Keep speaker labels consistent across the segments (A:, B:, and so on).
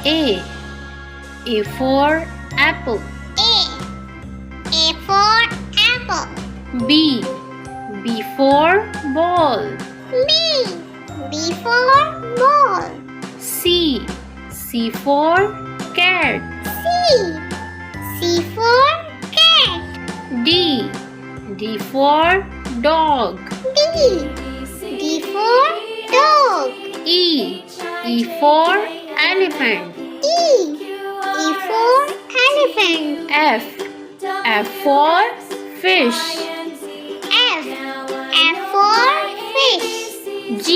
A: A. A for apple.
B: A for apple.
A: B. B for ball.
B: B for ball.
A: C. C for cat.
B: C for cat.
A: D. D for dog.
B: D for dog.
A: E. E for elephant.
B: E for elephant.
A: F. F for fish.
B: F for fish.
A: G.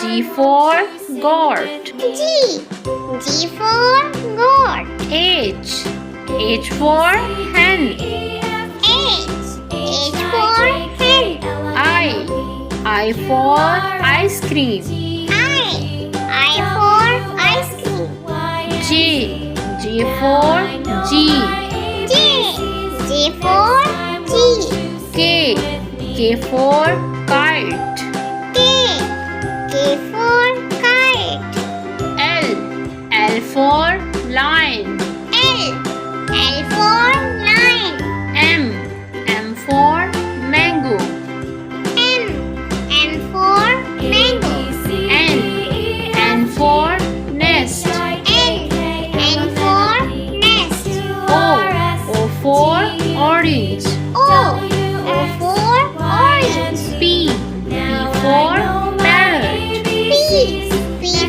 A: G for goat.
B: G for goat.
A: H. H for hen.
B: H for hen.
A: I for ice cream.
B: I for ice cream.
A: J. J for G.
B: J for G.
A: K. K for kite.
B: K for kite.
A: L. L for lion.
B: L for lion.
A: M. M for mango.
B: M for mango.
A: N for nest.
B: N for nest.
A: O for orange.
B: O for orange.
A: P. P for parrot.
B: P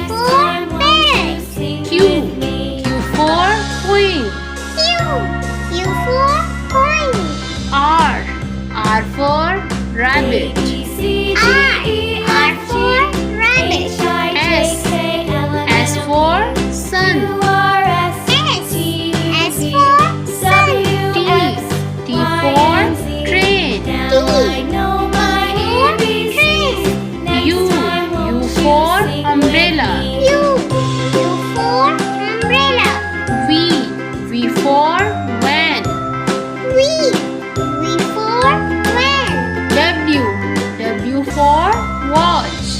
B: for parrot.
A: Q. Q for queen.
B: Q for coin.
A: R for rabbit.
B: R for rabbit.
A: S for sun.
B: S for sun.
A: T for train. U for umbrella.
B: U for umbrella.
A: V for van.
B: V for van.
A: W for watch.